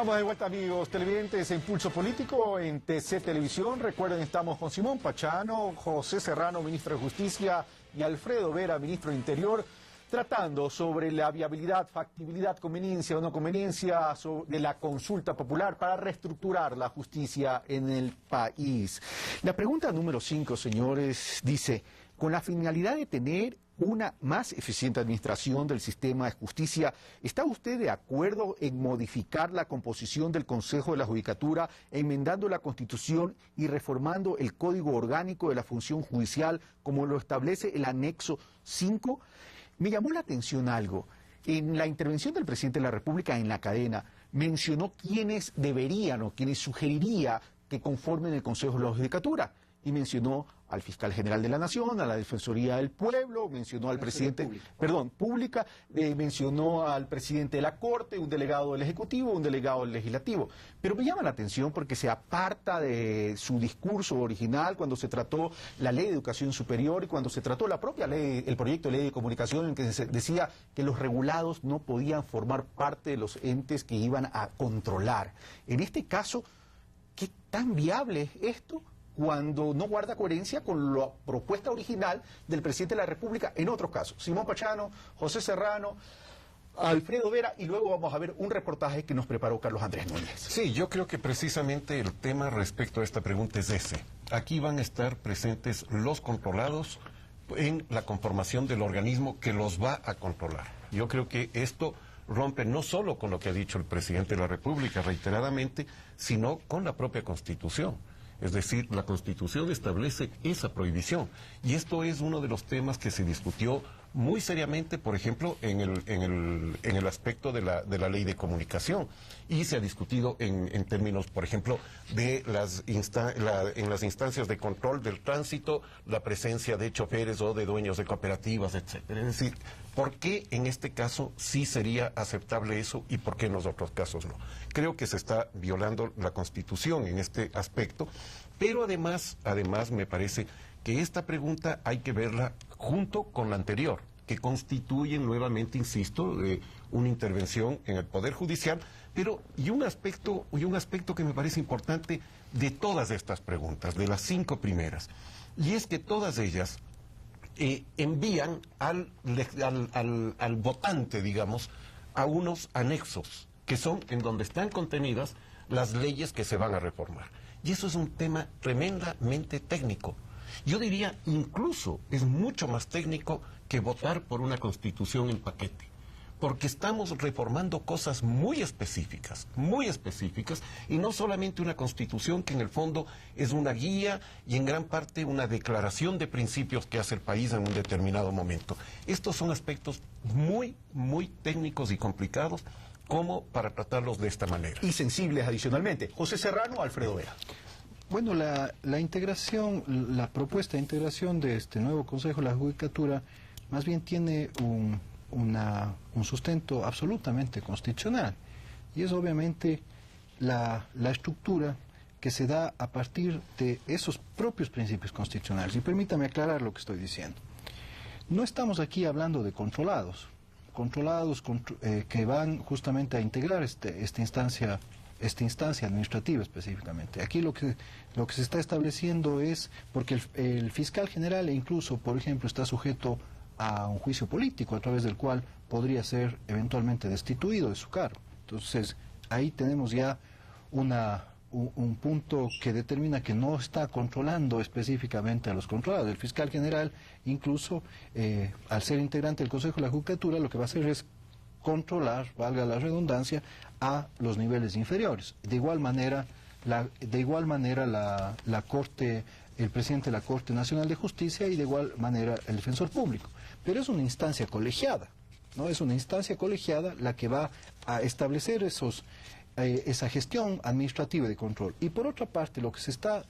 Estamos de vuelta, amigos televidentes, en Pulso Político, en TC Televisión. Recuerden, estamos con Simón Pachano, José Serrano, ministro de Justicia, y Alfredo Vera, ministro de Interior, tratando sobre la viabilidad, factibilidad, conveniencia o no conveniencia de la consulta popular para reestructurar la justicia en el país. La pregunta número 5, señores, dice: con la finalidad de tener una más eficiente administración del sistema de justicia, ¿está usted de acuerdo en modificar la composición del Consejo de la Judicatura, enmendando la Constitución y reformando el Código Orgánico de la Función Judicial como lo establece el anexo 5? Me llamó la atención algo. En la intervención del presidente de la República en la cadena, mencionó quiénes deberían o quienes sugeriría que conformen el Consejo de la Judicatura. Y mencionó al fiscal general de la Nación, a la Defensoría del Pueblo, mencionó al presidente, mencionó al presidente de la Corte, un delegado del Ejecutivo, un delegado del Legislativo. Pero me llama la atención porque se aparta de su discurso original cuando se trató la Ley de Educación Superior y cuando se trató la propia ley, el proyecto de ley de comunicación, en que se decía que los regulados no podían formar parte de los entes que iban a controlar. En este caso, ¿qué tan viable es esto cuando no guarda coherencia con la propuesta original del presidente de la República en otros casos? Simón Pachano, José Serrano, Alfredo Vera, y luego vamos a ver un reportaje que nos preparó Carlos Andrés Núñez. Sí, yo creo que precisamente el tema respecto a esta pregunta es ese. Aquí van a estar presentes los controlados en la conformación del organismo que los va a controlar. Yo creo que esto rompe no solo con lo que ha dicho el presidente de la República reiteradamente, sino con la propia Constitución. Es decir, la Constitución establece esa prohibición. Y esto es uno de los temas que se discutió muy seriamente, por ejemplo, en el aspecto de la ley de comunicación. Y se ha discutido en términos, por ejemplo, de en las instancias de control del tránsito, la presencia de choferes o de dueños de cooperativas, etcétera. Es decir, ¿por qué en este caso sí sería aceptable eso y por qué en los otros casos no? Creo que se está violando la Constitución en este aspecto, pero además me parece que esta pregunta hay que verla junto con la anterior, que constituyen nuevamente, insisto, una intervención en el Poder Judicial, y un aspecto que me parece importante de todas estas preguntas, de las 5 primeras, y es que todas ellas envían al votante, digamos, a unos anexos, que son en donde están contenidas las leyes que se van a reformar. Y eso es un tema tremendamente técnico. Yo diría, incluso, es mucho más técnico que votar por una constitución en paquete, porque estamos reformando cosas muy específicas, y no solamente una constitución que en el fondo es una guía y en gran parte una declaración de principios que hace el país en un determinado momento. Estos son aspectos muy, muy técnicos y complicados como para tratarlos de esta manera. Y sensibles adicionalmente. José Serrano, Alfredo Vera. Bueno, la integración, la propuesta de integración de este nuevo Consejo de la Judicatura más bien tiene un sustento absolutamente constitucional, y es obviamente la estructura que se da a partir de esos propios principios constitucionales. Y permítame aclarar lo que estoy diciendo. No estamos aquí hablando de controlados que van justamente a integrar esta instancia administrativa específicamente. Aquí lo que se está estableciendo es, porque el fiscal general incluso, por ejemplo, está sujeto a un juicio político a través del cual podría ser eventualmente destituido de su cargo. Entonces, ahí tenemos ya un punto que determina que no está controlando específicamente a los controlados. El fiscal general, incluso, al ser integrante del Consejo de la Judicatura, lo que va a hacer es controlar, valga la redundancia, a los niveles inferiores. De igual manera la Corte, el presidente de la Corte Nacional de Justicia, y de igual manera el defensor público. Pero es una instancia colegiada, ¿no? Es una instancia colegiada la que va a establecer esa gestión administrativa de control. Y por otra parte, lo que se está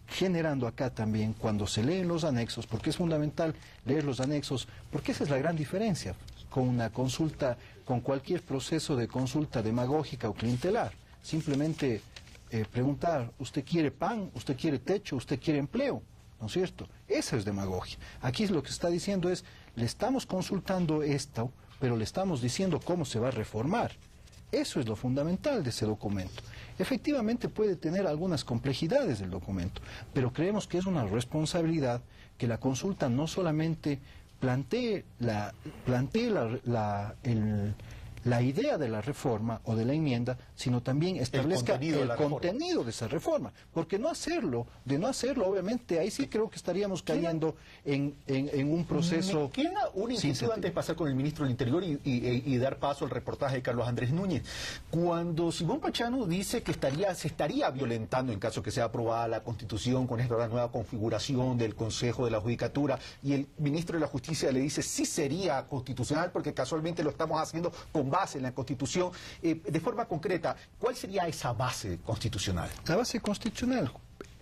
generando acá también cuando se leen los anexos, porque es fundamental leer los anexos, porque esa es la gran diferencia con una consulta, con cualquier proceso de consulta demagógica o clientelar. Simplemente preguntar: ¿usted quiere pan? ¿Usted quiere techo? ¿Usted quiere empleo? ¿No es cierto? Esa es demagogia. Aquí lo que se está diciendo es: le estamos consultando esto, pero le estamos diciendo cómo se va a reformar. Eso es lo fundamental de ese documento. Efectivamente puede tener algunas complejidades el documento, pero creemos que es una responsabilidad que la consulta no solamente plantee la idea de la reforma o de la enmienda, sino también establezca el contenido de esa reforma. Porque no hacerlo, obviamente, ahí sí creo que estaríamos cayendo en un proceso... Me queda una inquietud antes de pasar con el ministro del Interior y dar paso al reportaje de Carlos Andrés Núñez. Cuando Simón Pachano dice que se estaría violentando, en caso que sea aprobada la Constitución, con esta nueva configuración del Consejo de la Judicatura, y el ministro de la Justicia le dice sí sería constitucional porque casualmente lo estamos haciendo con base en la Constitución, de forma concreta, ¿cuál sería esa base constitucional? La base constitucional,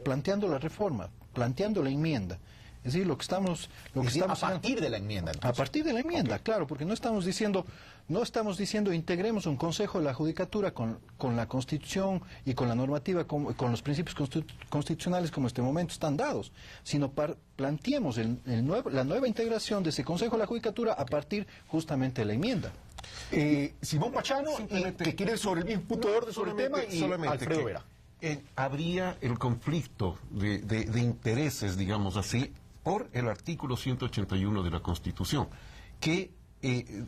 planteando la reforma, planteando la enmienda. Es decir, a partir de la enmienda. Entonces. A partir de la enmienda, claro, porque no estamos diciendo integremos un Consejo de la Judicatura con la Constitución y con la normativa, con los principios constitucionales como en este momento están dados, sino planteemos la nueva integración de ese Consejo de la Judicatura a partir justamente de la enmienda. Simón Pachano, que quiere sobre el mismo punto de orden sobre el tema, y Alfredo Vera. Habría el conflicto de intereses, digamos así, por el artículo 181 de la Constitución, que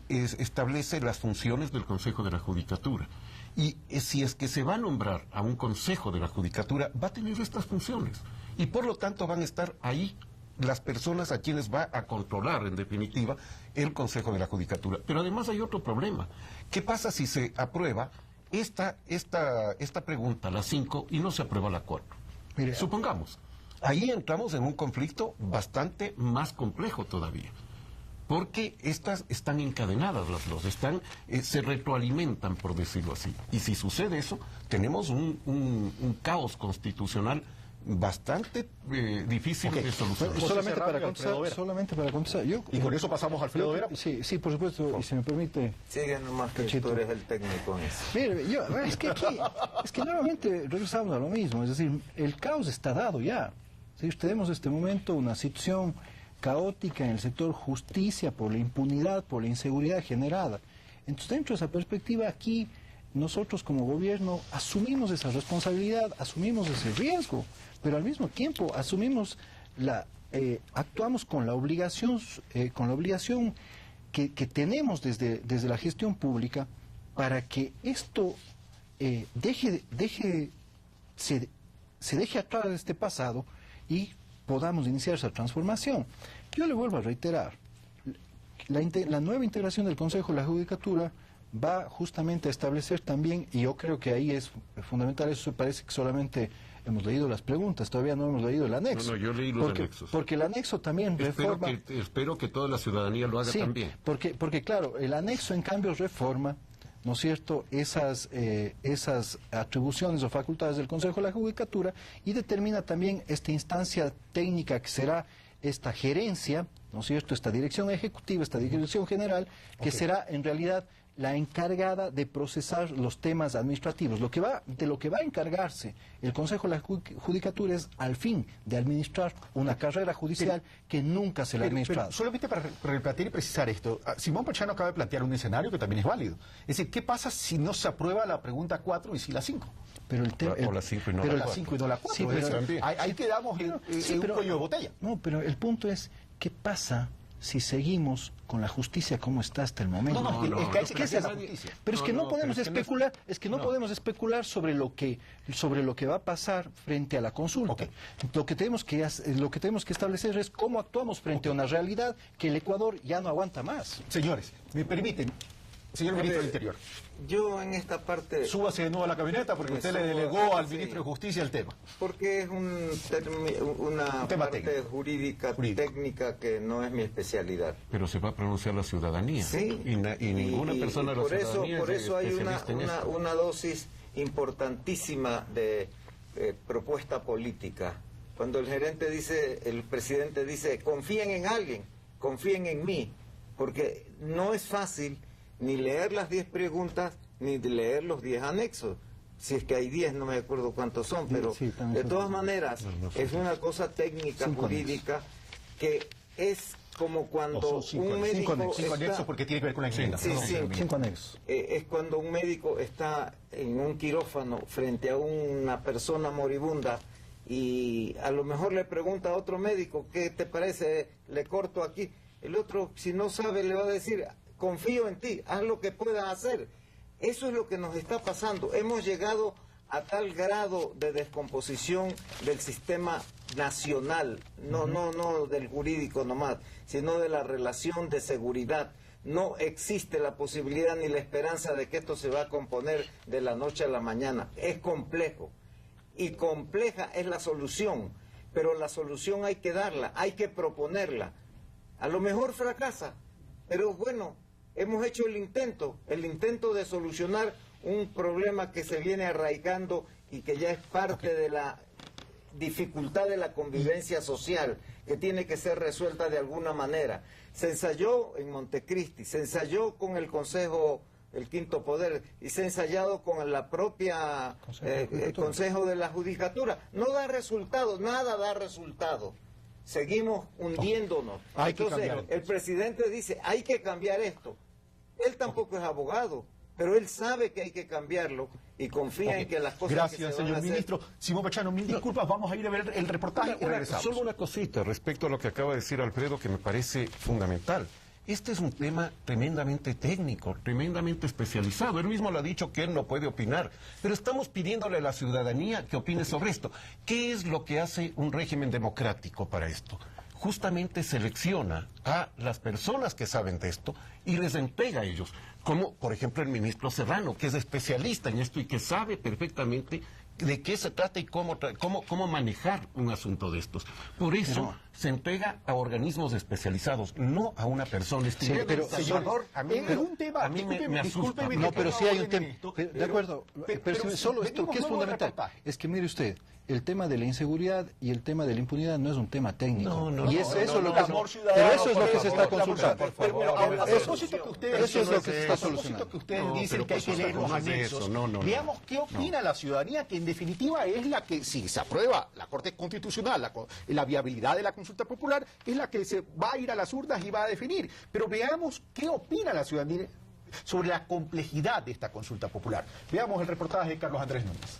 establece las funciones del Consejo de la Judicatura. Y si es que se va a nombrar a un Consejo de la Judicatura, va a tener estas funciones. Y por lo tanto van a estar ahí las personas a quienes va a controlar, en definitiva, el Consejo de la Judicatura. Pero además hay otro problema. ¿Qué pasa si se aprueba esta pregunta, la 5, y no se aprueba la 4? Mire, supongamos, ahí entramos en un conflicto bastante más complejo todavía, porque estas están encadenadas las dos, se retroalimentan, por decirlo así. Y si sucede eso, tenemos un caos constitucional bastante difícil de solucionar. Solamente para contestar. Y con eso pasamos a Alfredo Vera. Sí, por supuesto, y si me permite... Sigue nomás que tú eres el técnico en eso. Mire, es que nuevamente regresamos a lo mismo, es decir, el caos está dado ya. ¿Sí? Tenemos en este momento una situación caótica en el sector justicia por la impunidad, por la inseguridad generada. Entonces, dentro de esa perspectiva, aquí nosotros como gobierno asumimos esa responsabilidad, asumimos ese riesgo, pero al mismo tiempo actuamos con la obligación que tenemos desde la gestión pública para que esto se deje atrás de este pasado y podamos iniciar esa transformación. Yo le vuelvo a reiterar, la nueva integración del Consejo de la Judicatura va justamente a establecer también, y yo creo que ahí es fundamental, eso parece que solamente hemos leído las preguntas, todavía no hemos leído el anexo. No, yo leí los anexos. Porque el anexo también reforma... Espero que toda la ciudadanía lo haga también. Porque claro, el anexo en cambio reforma, ¿no es cierto?, esas atribuciones o facultades del Consejo de la Judicatura y determina también esta instancia técnica que será esta gerencia, ¿no es cierto?, esta dirección ejecutiva, esta dirección general, que será en realidad la encargada de procesar los temas administrativos. De lo que va a encargarse el Consejo de la Judicatura es al fin de administrar una carrera judicial que nunca se le ha administrado. Pero solamente para replantear y precisar esto, Simón Pachano acaba de plantear un escenario que también es válido. Es decir, ¿qué pasa si no se aprueba la pregunta 4 y si la 5? Pero la 5 y no la 4. Sí, ahí quedamos en un cuello de botella. No, pero el punto es, ¿qué pasa si seguimos con la justicia como está hasta el momento? Pero es que no podemos especular, podemos especular sobre lo que va a pasar frente a la consulta. Okay. Lo que tenemos que establecer es cómo actuamos frente a una realidad que el Ecuador ya no aguanta más. Señores, me permiten, señor ministro del Interior. Yo en esta parte... Súbase de nuevo a la camioneta porque usted le delegó al ministro de Justicia el tema. Porque es una parte jurídica, técnica que no es mi especialidad. Pero se va a pronunciar la ciudadanía. Sí. Y ninguna persona de la ciudadanía por eso hay una dosis importantísima de propuesta política. Cuando el presidente dice, confíen en alguien, confíen en mí, porque no es fácil ni leer las 10 preguntas, ni leer los 10 anexos. Si es que hay 10, no me acuerdo cuántos son, pero de todas maneras es una cosa técnica, jurídica, que es como cuando un médico cinco anexos porque tiene que ver con la enmienda. Sí, sí. 5 anexos. Es cuando un médico está en un quirófano frente a una persona moribunda y a lo mejor le pregunta a otro médico, ¿qué te parece? Le corto aquí. El otro, si no sabe, le va a decir, confío en ti, haz lo que puedas hacer. Eso es lo que nos está pasando. Hemos llegado a tal grado de descomposición del sistema nacional, no del jurídico nomás, sino de la relación de seguridad. No existe la posibilidad ni la esperanza de que esto se va a componer de la noche a la mañana. Es complejo. Y compleja es la solución, pero la solución hay que darla, hay que proponerla. A lo mejor fracasa, pero bueno, hemos hecho el intento de solucionar un problema que se viene arraigando y que ya es parte de la dificultad de la convivencia social, que tiene que ser resuelta de alguna manera. Se ensayó en Montecristi, se ensayó con el Consejo, el Quinto Poder, y se ha ensayado con la propia Consejo de la Judicatura. No da resultados, nada da resultado. Seguimos hundiéndonos. Entonces, el presidente dice, hay que cambiar esto. Él tampoco es abogado, pero él sabe que hay que cambiarlo y confía en que las cosas Gracias, que se señor van a ministro. Simón Pachano, mil disculpas, vamos a ir a ver el reportaje y regresamos. Solo una cosita respecto a lo que acaba de decir Alfredo, que me parece fundamental. Este es un tema tremendamente técnico, tremendamente especializado. Él mismo lo ha dicho que él no puede opinar, pero estamos pidiéndole a la ciudadanía que opine sobre esto. ¿Qué es lo que hace un régimen democrático para esto? Justamente selecciona a las personas que saben de esto y les entrega a ellos, como por ejemplo el ministro Serrano, que es especialista en esto y que sabe perfectamente de qué se trata y cómo manejar un asunto de estos. Por eso se entrega a organismos especializados, no a una persona. Sí, pero Salvador, a mí me asusta. No, pero sí hay un tema. De acuerdo, pero solo esto que es fundamental. Es que mire usted, el tema de la inseguridad y el tema de la impunidad no es un tema técnico. Y eso es lo que se está consultando. Eso es lo que se está solucionando. Que ustedes dicen que hay que leer los anexos. Veamos qué opina la ciudadanía, que en definitiva es la que, si se aprueba la Corte Constitucional, la viabilidad de la consulta popular, es la que se va a ir a las urnas y va a definir. Pero veamos qué opina la ciudadanía sobre la complejidad de esta consulta popular. Veamos el reportaje de Carlos Andrés Núñez.